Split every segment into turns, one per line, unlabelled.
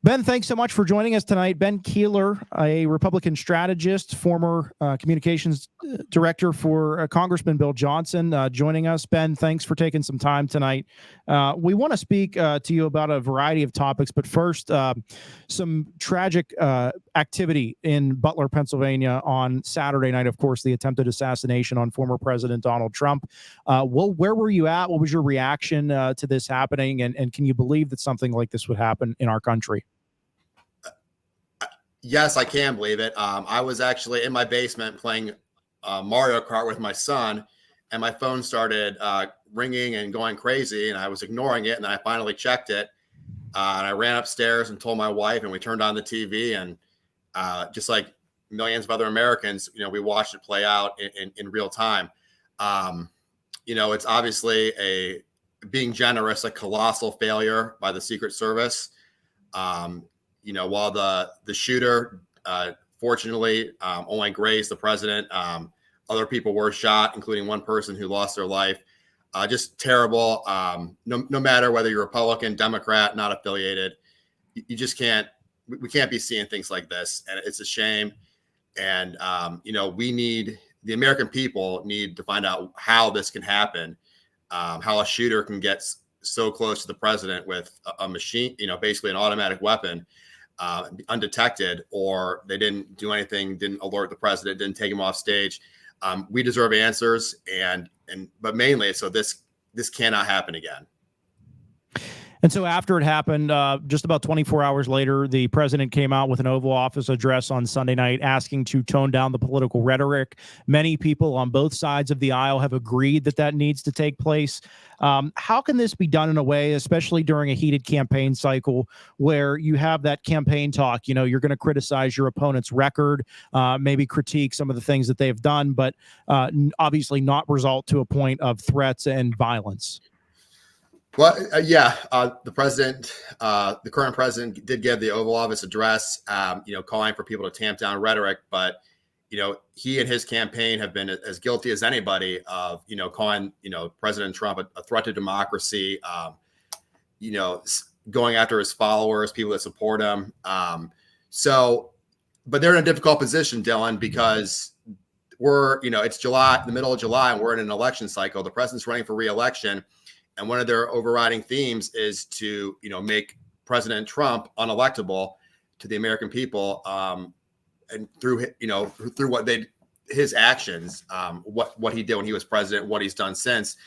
Ben, thanks so much for joining us tonight. Ben Keeler, a Republican strategist, former communications director for Congressman Bill Johnson, joining us. Ben, thanks for taking some time tonight. We want to speak to you about a variety of topics, but first, some tragic activity in Butler, Pennsylvania on Saturday night. Of course, the attempted assassination on former President Donald Trump. Where were you at? What was your reaction to this happening? And can you believe that something like this would happen in our country?
Yes, I can believe it. I was actually in my basement playing Mario Kart with my son, and my phone started ringing and going crazy, and I was ignoring it. And then I finally checked it, and I ran upstairs and told my wife, and we turned on the TV, and just like millions of other Americans, we watched it play out in real time. It's obviously being generous, a colossal failure by the Secret Service. While the shooter, fortunately, only grazed the president, other people were shot, including one person who lost their life. Just terrible. No matter whether you're Republican, Democrat, not affiliated, you just can't. We can't be seeing things like this, and it's a shame. And the American people need to find out how this can happen, how a shooter can get so close to the president with a machine, basically an automatic weapon. Undetected, or they didn't do anything, didn't alert the president, didn't take him off stage. We deserve answers, but mainly, so this cannot happen again.
And so after it happened, just about 24 hours later, the president came out with an Oval Office address on Sunday night asking to tone down the political rhetoric. Many people on both sides of the aisle have agreed that needs to take place. How can this be done in a way, especially during a heated campaign cycle where you have that campaign talk? You're going to criticize your opponent's record, maybe critique some of the things that they've done, but obviously not result to a point of threats and violence.
Well, the president, the current president, did give the Oval Office address, calling for people to tamp down rhetoric. But, he and his campaign have been as guilty as anybody of, calling, President Trump a threat to democracy, going after his followers, people that support him. But they're in a difficult position, Dylan, because it's July, the middle of July, and we're in an election cycle. The president's running for re-election. And one of their overriding themes is to, make President Trump unelectable to the American people, and through his actions, what he did when he was president, what he's done since.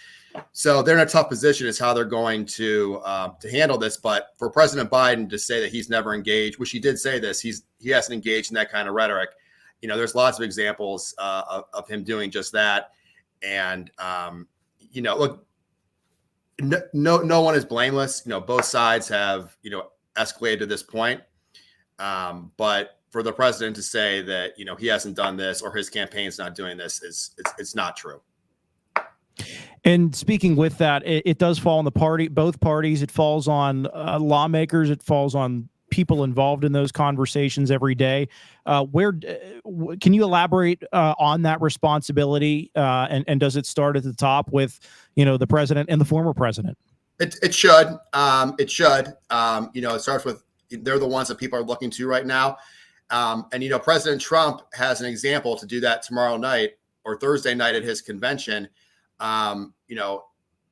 So they're in a tough position as how they're going to handle this. But for President Biden to say that he's never engaged, which he did say this, he hasn't engaged in that kind of rhetoric. There's lots of examples of him doing just that. And look. No one is blameless. Both sides have, escalated to this point. But for the president to say that, he hasn't done this or his campaign's not doing this it's not true.
And speaking with that, it does fall on both parties. It falls on lawmakers. It falls on people involved in those conversations every day. Can you elaborate on that responsibility? And does it start at the top with, the president and the former president?
It should. It starts with, they're the ones that people are looking to right now. And President Trump has an example to do that tomorrow night or Thursday night at his convention.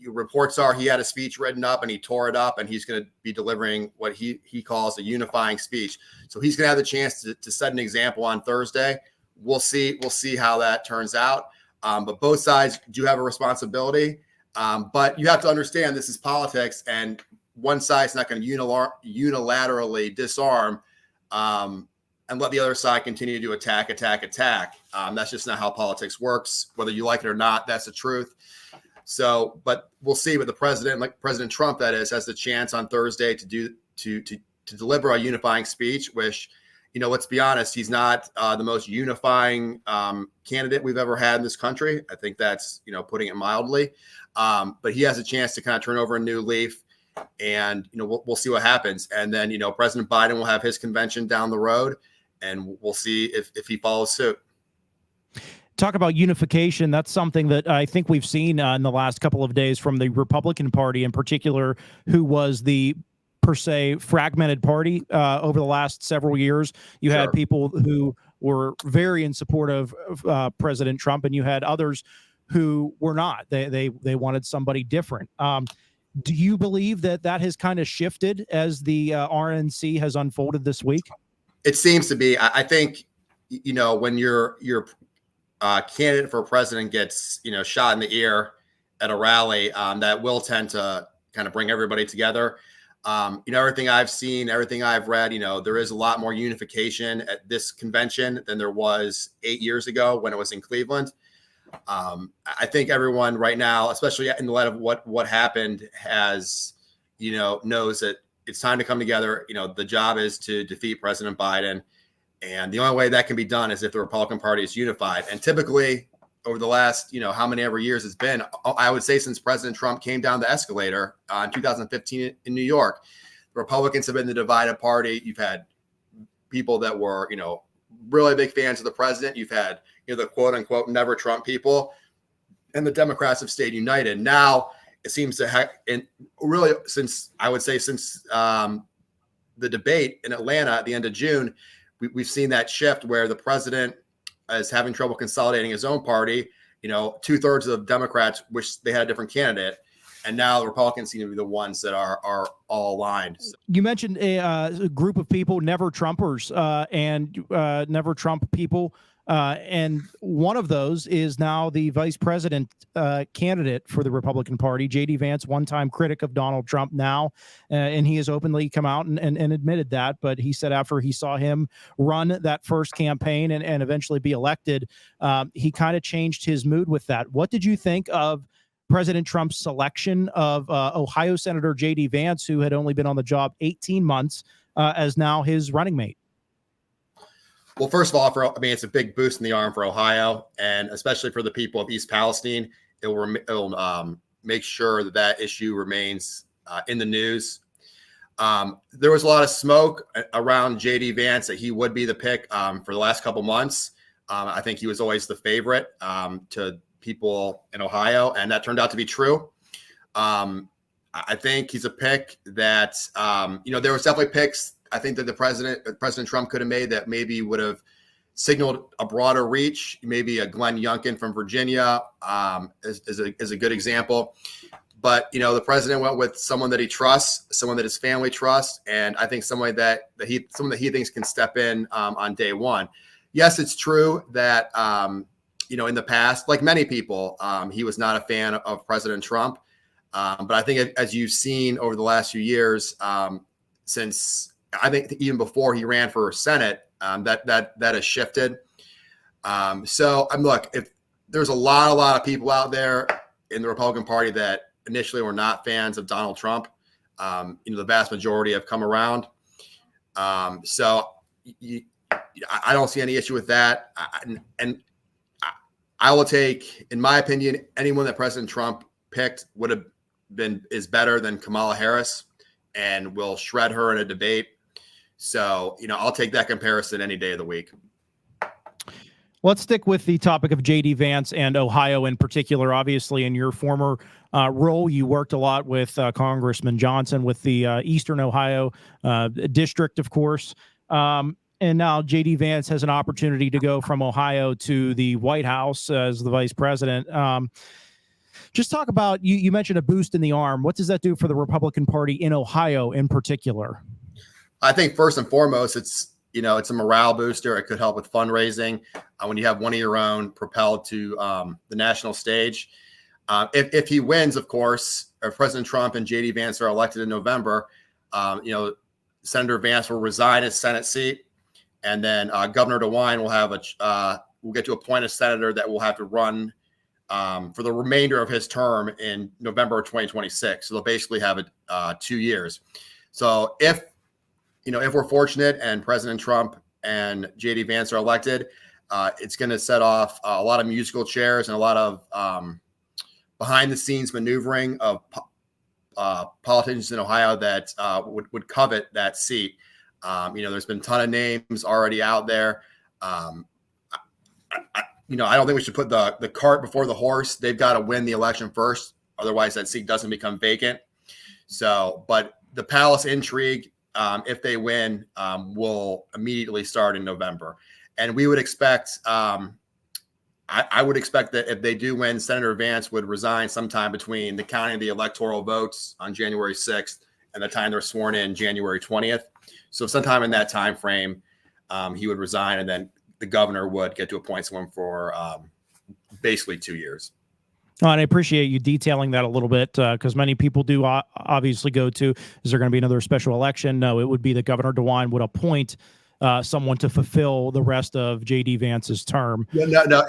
Reports are he had a speech written up and he tore it up, and he's going to be delivering what he calls a unifying speech. So he's going to have the chance to set an example on Thursday. We'll see how that turns out. But both sides do have a responsibility. But you have to understand this is politics, and one side's not going to unilaterally disarm and let the other side continue to attack. That's just not how politics works. Whether you like it or not, that's the truth. So, but we'll see. But the president, like President Trump, that is, has the chance on Thursday to deliver a unifying speech. Which, let's be honest, he's not the most unifying candidate we've ever had in this country. I think that's putting it mildly. But he has a chance to kind of turn over a new leaf, and we'll see what happens. And then President Biden will have his convention down the road, and we'll see if he follows suit.
Talk about unification. That's something that I think we've seen in the last couple of days from the Republican Party in particular, who was the per se fragmented party over the last several years. You had people who were very in support of President Trump, and you had others who were not. They wanted somebody different. Do you believe that has kind of shifted as the RNC has unfolded this week?
It seems to be. I think, when your candidate for president gets, shot in the ear at a rally, that will tend to kind of bring everybody together. Everything I've seen, everything I've read, there is a lot more unification at this convention than there was 8 years ago when it was in Cleveland. I think everyone right now, especially in the light of what happened, has, knows that it's time to come together. The job is to defeat President Biden. And the only way that can be done is if the Republican Party is unified. And typically over the last, how many ever years it's been, I would say since President Trump came down the escalator in 2015 in New York, the Republicans have been the divided party. You've had people that were, really big fans of the president. You've had, the quote unquote never Trump people, and the Democrats have stayed united. Now it seems to have, and really since the debate in Atlanta at the end of June, we've seen that shift where the president is having trouble consolidating his own party. 2/3 of the Democrats wish they had a different candidate. And now the Republicans seem to be the ones that are all aligned.
You mentioned a group of people, never Trumpers, and never Trump people. And one of those is now the vice president candidate for the Republican Party, J.D. Vance, one-time critic of Donald Trump now. And he has openly come out and admitted that. But he said after he saw him run that first campaign and eventually be elected, he kind of changed his mood with that. What did you think of President Trump's selection of Ohio Senator J.D. Vance, who had only been on the job 18 months, as now his running mate?
Well, first of all, it's a big boost in the arm for Ohio, and especially for the people of East Palestine. It'll make sure that issue remains in the news. There was a lot of smoke around J.D. Vance that he would be the pick for the last couple months. I think he was always the favorite to people in Ohio, and that turned out to be true. I think he's a pick that, there was definitely picks I think that President Trump could have made that maybe would have signaled a broader reach. Maybe a Glenn Youngkin from Virginia is a good example. But, the president went with someone that he trusts, someone that his family trusts, and I think someone that he thinks can step in on day one. Yes, it's true that, in the past, like many people, he was not a fan of President Trump. But I think as you've seen over the last few years, since I think even before he ran for Senate, that has shifted. Look, if there's a lot of people out there in the Republican Party that initially were not fans of Donald Trump, the vast majority have come around. I don't see any issue with that. And I will take, in my opinion, anyone that President Trump picked is better than Kamala Harris, and will shred her in a debate. So, I'll take that comparison any day of the week.
Let's stick with the topic of J.D. Vance and Ohio in particular. Obviously, in your former role, you worked a lot with Congressman Johnson with the Eastern Ohio district, of course. And now J.D. Vance has an opportunity to go from Ohio to the White House as the vice president. Just talk about, you mentioned a boost in the arm. What does that do for the Republican Party in Ohio in particular?
I think first and foremost, it's a morale booster. It could help with fundraising when you have one of your own propelled to the national stage. If he wins, of course, if President Trump and J.D. Vance are elected in November, Senator Vance will resign his Senate seat, and then Governor DeWine will get to appoint a senator that will have to run for the remainder of his term in November of 2026. So they'll basically have 2 years. So if we're fortunate and President Trump and J.D. Vance are elected, it's going to set off a lot of musical chairs and a lot of behind the scenes maneuvering of politicians in Ohio that would covet that seat. There's been a ton of names already out there. I don't think we should put the cart before the horse. They've got to win the election first. Otherwise, that seat doesn't become vacant. So, but the palace intrigue, if they win, will immediately start in November. And we would expect, I would expect that if they do win, Senator Vance would resign sometime between the counting of the electoral votes on January 6th and the time they're sworn in January 20th. So sometime in that time frame, he would resign, and then the governor would get to appoint someone for basically 2 years.
And I appreciate you detailing that a little bit, because many people do obviously go to, is there going to be another special election? No, it would be that Governor DeWine would appoint someone to fulfill the rest of J.D. Vance's term.
No.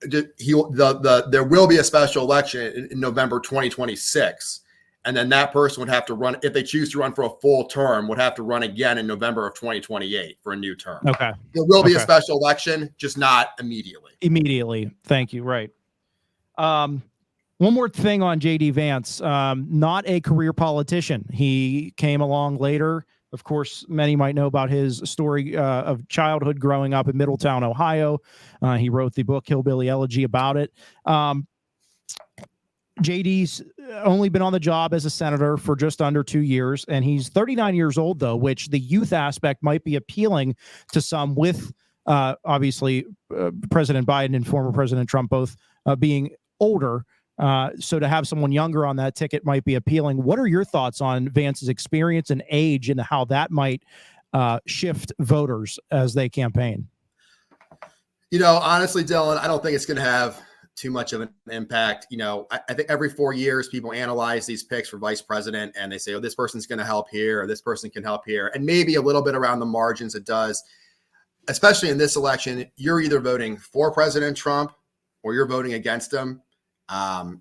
There will be a special election in November 2026. And then that person would have to run, if they choose to run for a full term, would have to run again in November of 2028 for a new term.
Okay.
There will be a special election, just not immediately.
Immediately. Thank you. Right. One more thing on J.D. Vance, not a career politician. He came along later. Of course, many might know about his story of childhood growing up in Middletown, Ohio. He wrote the book Hillbilly Elegy about it. JD's only been on the job as a senator for just under 2 years, and he's 39 years old, though, which the youth aspect might be appealing to some, with obviously President Biden and former President Trump both being older. So to have someone younger on that ticket might be appealing. What are your thoughts on Vance's experience and age and how that might shift voters as they campaign?
Honestly, Dylan, I don't think it's going to have too much of an impact. I think every 4 years people analyze these picks for vice president and they say, oh, this person's going to help here, or this person can help here. And maybe a little bit around the margins it does. Especially in this election, you're either voting for President Trump or you're voting against him. I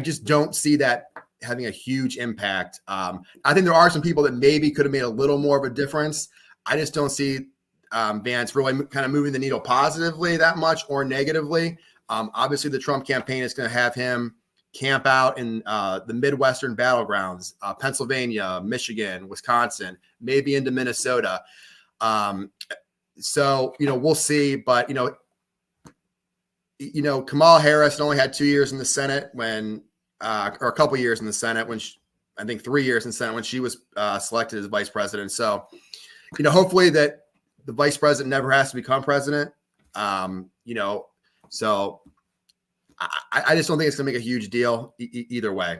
just don't see that having a huge impact. I think there are some people that maybe could have made a little more of a difference. I just don't see Vance really kind of moving the needle positively that much or negatively. Obviously, the Trump campaign is going to have him camp out in the Midwestern battlegrounds, Pennsylvania, Michigan, Wisconsin, maybe into Minnesota. So, we'll see. But, Kamala Harris only had 2 years in the Senate or a couple years in the Senate I think 3 years in the Senate when she was selected as vice president. So, hopefully that the vice president never has to become president. So I just don't think it's going to make a huge deal either way.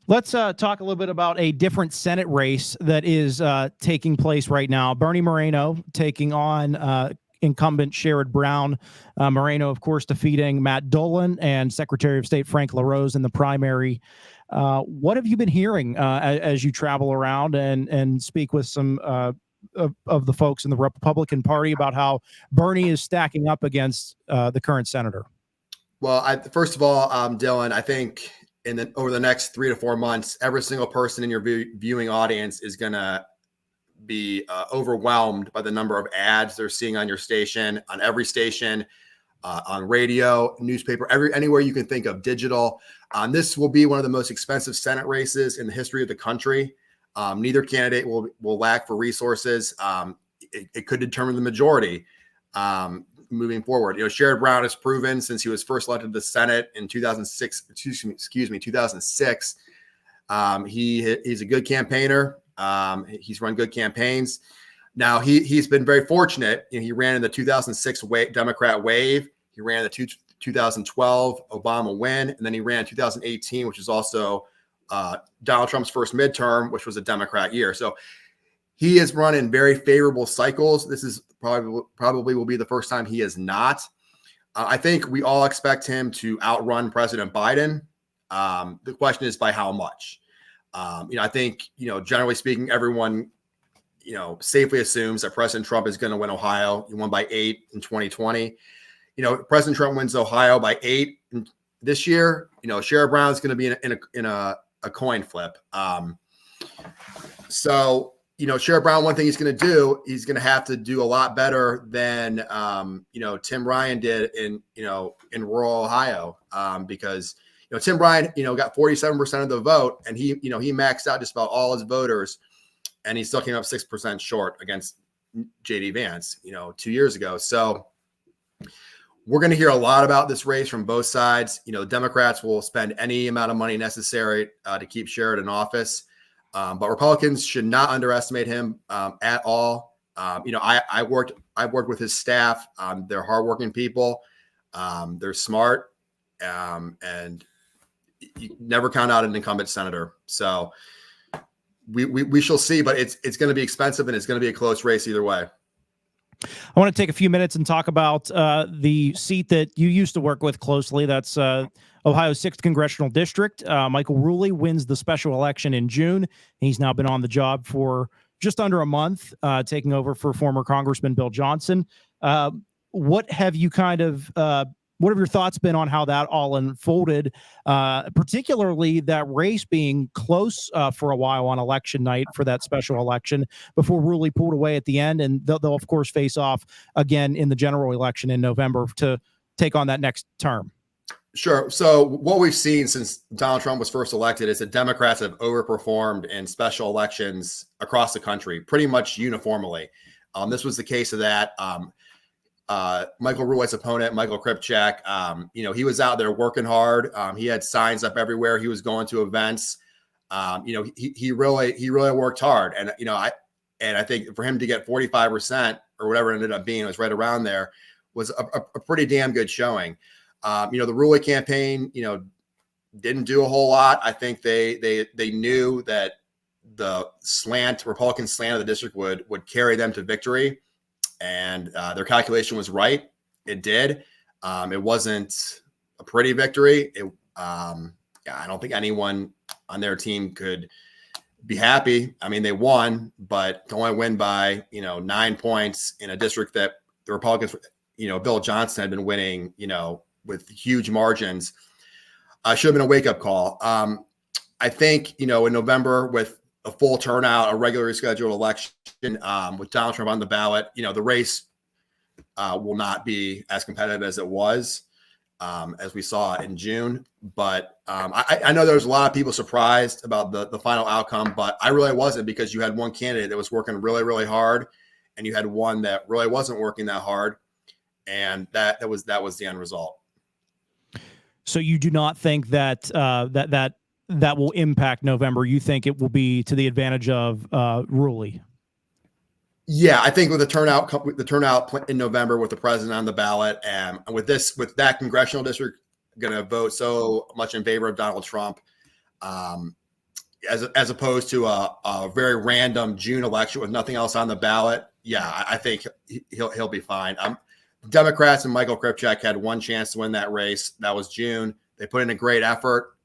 Let's talk a little bit about a different Senate race that is taking place right now. Bernie Moreno taking on incumbent Sherrod Brown. Moreno, of course, defeating Matt Dolan and Secretary of State Frank LaRose in the primary. What have you been hearing as you travel around and speak with some of the folks in the Republican Party about how Bernie is stacking up against the current senator?
Well, first of all, Dylan, I think over the next 3 to 4 months, every single person in your viewing audience is going to be overwhelmed by the number of ads they're seeing on your station, on every station, on radio, newspaper, anywhere you can think of, digital. This will be one of the most expensive Senate races in the history of the country. Neither candidate will lack for resources. It could determine the majority moving forward. Sherrod Brown has proven since he was first elected to the Senate in 2006. He's a good campaigner. He's run good campaigns. Now he's been very fortunate. He ran in the 2006 Democrat wave. He ran the 2012 Obama win, and then he ran in 2018, which is also Donald Trump's first midterm, which was a Democrat year. So he has run in very favorable cycles. This is probably will be the first time he is not. I think we all expect him to outrun President Biden. The question is by how much. I think, generally speaking, everyone, safely assumes that President Trump is going to win Ohio. He won by 8 in 2020. President Trump wins Ohio by 8 this year. Sherrod Brown is going to be in a coin flip. So, Sherrod Brown, one thing he's going to do, he's going to have to do a lot better than, Tim Ryan did in rural Ohio, because, Tim Ryan, got 47% of the vote, and he maxed out just about all his voters, and he still came up 6% short against J.D. Vance, 2 years ago. So we're going to hear a lot about this race from both sides. You know, Democrats will spend any amount of money necessary to keep Sherrod in office. But Republicans should not underestimate him at all. You know, I've worked with his staff. They're hardworking people. They're smart, and you never count out an incumbent senator. So we shall see. But it's going to be expensive, and it's going to be a close race either way.
I want to take a few minutes and talk about the seat that you used to work with closely. That's Ohio's 6th Congressional District. Michael Rulli wins the special election in June. He's now been on the job for just under a month, taking over for former Congressman Bill Johnson. What have you what have your thoughts been on how that all unfolded, particularly that race being close for a while on election night for that special election before Rulli pulled away at the end? And they'll of course, face off again in the general election in November to take on that next term.
Sure. So what we've seen since Donald Trump was first elected is that Democrats have overperformed in special elections across the country, pretty much uniformly. This was the case of that. Michael Rulli's opponent, Michael Kripchak, you know, he was out there working hard. He had signs up everywhere. He was going to events. You know, he really worked hard. And, you know, I think for him to get 45% or whatever it ended up being, it was right around there, was a pretty damn good showing. You know, the Rulli campaign, you know, didn't do a whole lot. I think they knew that the Republican slant of the district would carry them to victory. And their calculation was right. It did. It wasn't a pretty victory. I don't think anyone on their team could be happy. I mean, they won, but to only win by, you know, 9 points in a district that the Republicans, you know, Bill Johnson had been winning, you know, with huge margins, should have been a wake-up call. I think, you know, in November with a full turnout, a regularly scheduled election with Donald Trump on the ballot, you know, the race will not be as competitive as it was as we saw in June. But I know there's a lot of people surprised about the final outcome, but I really wasn't, because you had one candidate that was working really, really hard, and you had one that really wasn't working that hard, and that was the end result.
So you do not think that that will impact November? You think it will be to the advantage of Rulli? Yeah,
I think with the turnout in November, with the president on the ballot, and with that congressional district going to vote so much in favor of Donald Trump, as opposed to a very random June election with nothing else on the ballot. Yeah, I think he'll be fine. Democrats and Michael Kripchak had one chance to win that race. That was June. They put in a great effort.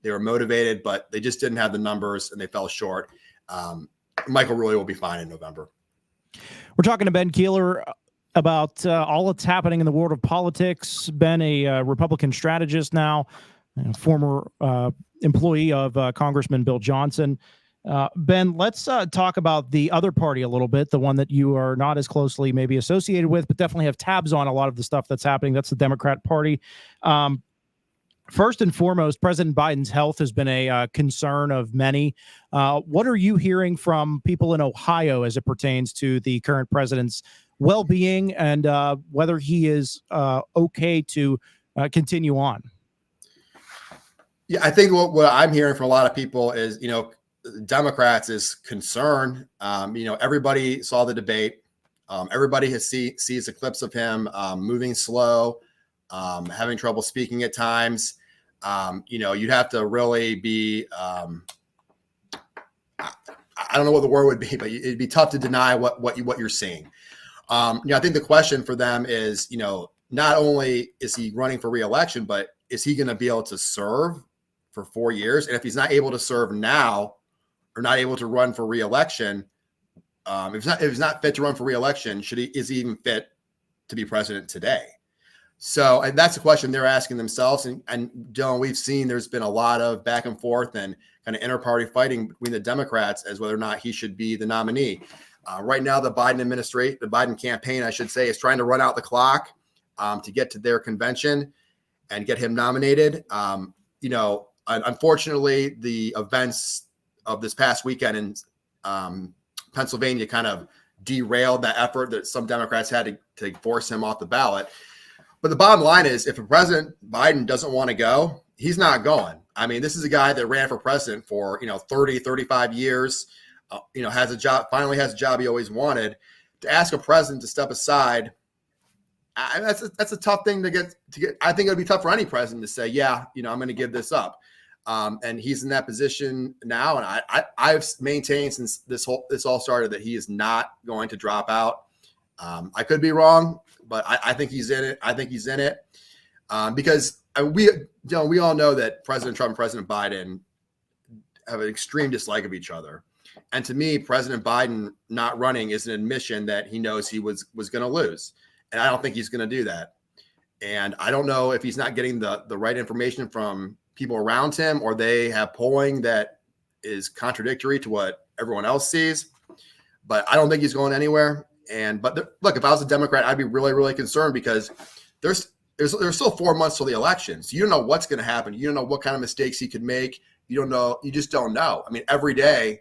They were motivated, but they just didn't have the numbers, and they fell short. Michael Rulli will be fine in November.
We're talking to Ben Keeler about all that's happening in the world of politics. Ben, a Republican strategist now, a former employee of Congressman Bill Johnson. Ben, let's talk about the other party a little bit, the one that you are not as closely maybe associated with, but definitely have tabs on a lot of the stuff that's happening. That's the Democrat Party. First and foremost, President Biden's health has been a concern of many. What are you hearing from people in Ohio as it pertains to the current president's well-being and whether he is okay to continue on?
Yeah, I think what I'm hearing from a lot of people is, you know, Democrats is concern. You know, everybody saw the debate. Everybody sees the clips of him moving slow, having trouble speaking at times. You know, you'd have to really be, I don't know what the word would be, but it'd be tough to deny what you're seeing. You know, I think the question for them is, you know, not only is he running for re-election, but is he going to be able to serve for 4 years? And if he's not able to serve now, or not able to run for re-election, if he's not fit to run for re-election, is he even fit to be president today? So, and that's the question they're asking themselves. And Dylan, we've seen there's been a lot of back and forth and kind of inter-party fighting between the Democrats as whether or not he should be the nominee. Right now, the Biden campaign, I should say, is trying to run out the clock to get to their convention and get him nominated. You know, unfortunately, the events of this past weekend in Pennsylvania kind of derailed that effort that some Democrats had to force him off the ballot. But the bottom line is, if President Biden doesn't want to go, he's not going. I mean, this is a guy that ran for president for, 30, 35 years, has a job, finally has a job he always wanted. To ask a president to step aside, that's a tough thing to get. I think it would be tough for any president to say, yeah, I'm going to give this up. And he's in that position now. And I've maintained since this all started that he is not going to drop out. I could be wrong, but I think he's in it. Because we all know that President Trump and President Biden have an extreme dislike of each other. And to me, President Biden not running is an admission that he knows he was going to lose. And I don't think he's going to do that. And I don't know if he's not getting the right information from people around him, or they have polling that is contradictory to what everyone else sees. But I don't think he's going anywhere. Look, if I was a Democrat, I'd be really, really concerned, because there's still 4 months till the election. So you don't know what's going to happen. You don't know what kind of mistakes he could make. You just don't know. I mean, every day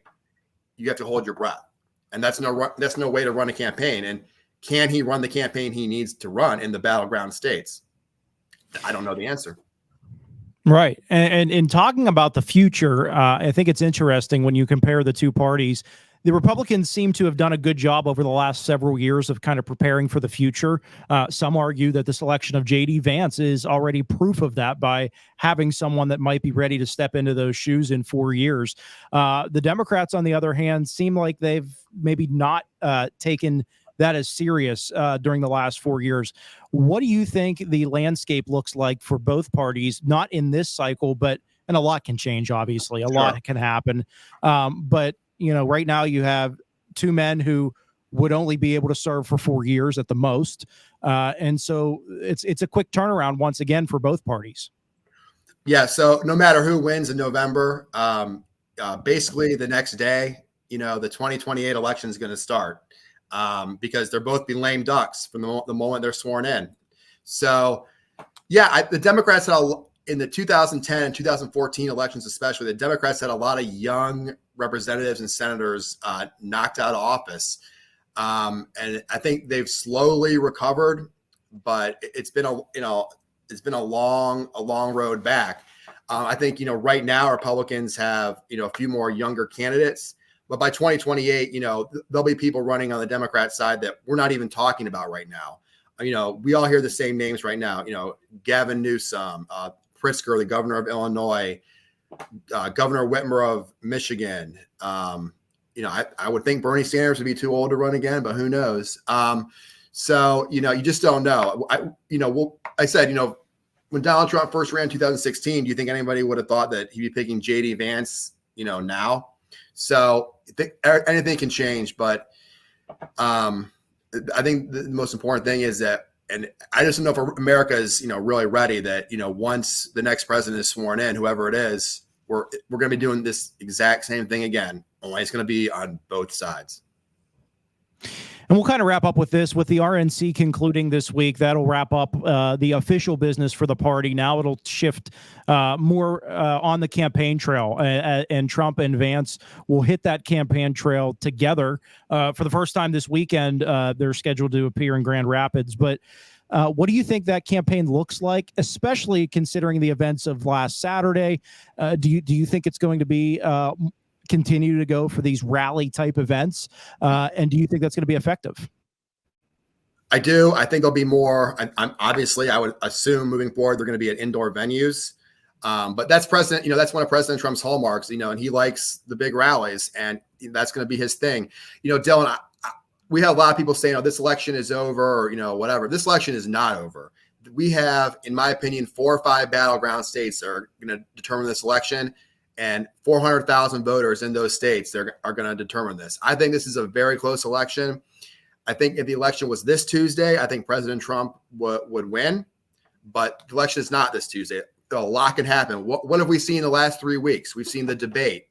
you have to hold your breath, and that's no way to run a campaign. And can he run the campaign he needs to run in the battleground states? I don't know the answer.
Right. And in talking about the future, I think it's interesting when you compare the two parties. The Republicans seem to have done a good job over the last several years of kind of preparing for the future. Some argue that the selection of J.D. Vance is already proof of that by having someone that might be ready to step into those shoes in 4 years. The Democrats, on the other hand, seem like they've maybe not taken that as serious during the last 4 years. What do you think the landscape looks like for both parties, not in this cycle, and a lot can change, obviously. A lot can happen. But right now you have two men who would only be able to serve for 4 years at the most. And so it's a quick turnaround once again for both parties.
Yeah. So no matter who wins in November, basically the next day, the 2028 election is going to start, because they're both be lame ducks from the moment they're sworn in. So yeah, the Democrats in the 2010 and 2014 elections, especially, the Democrats had a lot of young representatives and senators knocked out of office. And I think they've slowly recovered, but it's been a long road back. I think, right now Republicans have, a few more younger candidates, but by 2028, there'll be people running on the Democrat side that we're not even talking about right now. We all hear the same names right now, Gavin Newsom, Pritzker, the governor of Illinois, Governor Whitmer of Michigan. I would think Bernie Sanders would be too old to run again, but who knows? So, you just don't know. I said, when Donald Trump first ran in 2016, do you think anybody would have thought that he'd be picking J.D. Vance, now? So anything can change, but I think the most important thing is that, and I just don't know if America is, really ready that, once the next president is sworn in, whoever it is, we're going to be doing this exact same thing again, only it's going to be on both sides.
And we'll kind of wrap up with this, with the RNC concluding this week. That'll wrap up the official business for the party. Now it'll shift more on the campaign trail, and Trump and Vance will hit that campaign trail together for the first time this weekend. They're scheduled to appear in Grand Rapids. But what do you think that campaign looks like, especially considering the events of last Saturday? Do you think it's going to be continue to go for these rally type events? And do you think that's going to be effective?
I do. I think there'll be more. Obviously, I would assume moving forward, they're going to be at indoor venues. But that's that's one of President Trump's hallmarks, and he likes the big rallies, and that's going to be his thing. Dylan, we have a lot of people saying, this election is over, or, whatever. This election is not over. We have, in my opinion, 4 or 5 battleground states that are going to determine this election. And 400,000 voters in those states are going to determine this. I think this is a very close election. I think if the election was this Tuesday, I think President Trump would win. But the election is not this Tuesday. A lot can happen. What have we seen in the last 3 weeks? We've seen the debate.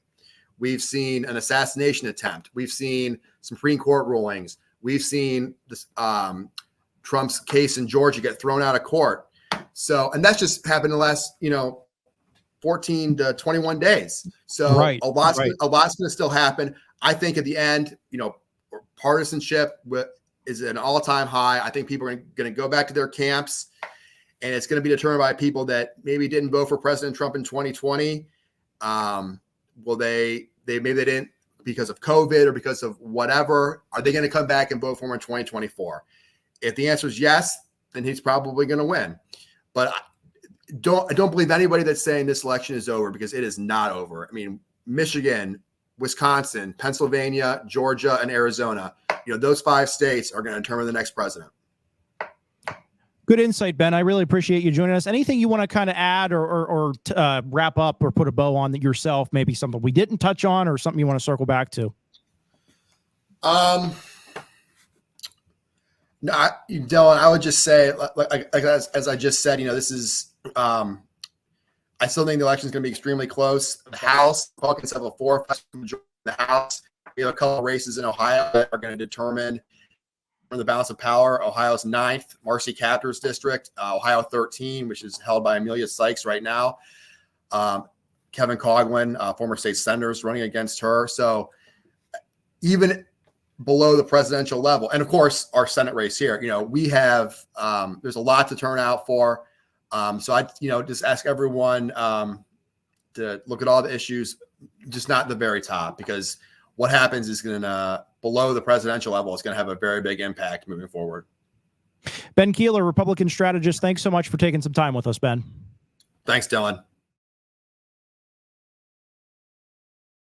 We've seen an assassination attempt. We've seen Supreme Court rulings. We've seen this, Trump's case in Georgia get thrown out of court. So, and that's just happened in the last, 14 to 21 days. So a lot's going to still happen. I think at the end, partisanship is at an all-time high. I think people are going to go back to their camps. and it's going to be determined by people that maybe didn't vote for President Trump in 2020. Will maybe they didn't because of COVID or because of whatever. Are they going to come back and vote for him in 2024? If the answer is yes, then he's probably going to win. But I don't believe anybody that's saying this election is over, because it is not over. I mean, Michigan, Wisconsin, Pennsylvania, Georgia, and Arizona, those 5 states are going to determine the next president.
Good insight, Ben. I really appreciate you joining us. Anything you want to kind of add or wrap up or put a bow on that yourself, maybe something we didn't touch on or something you want to circle back to?
No, Dylan, I would just say, as I just said, this is, I still think the election is going to be extremely close. The House, Republicans have a 4-5 majority in the House. We have a couple of races in Ohio that are going to determine the balance of power. Ohio's 9th, Marcy Kaptur's district, Ohio 13, which is held by Amelia Sykes right now. Kevin Coughlin, former state senator, is running against her. So even below the presidential level, and of course our Senate race here, we have, there's a lot to turn out for. So I, just ask everyone to look at all the issues, just not the very top, because what happens is going to, below the presidential level, is going to have a very big impact moving forward.
Ben Keeler, Republican strategist, thanks so much for taking some time with us, Ben.
Thanks, Dylan.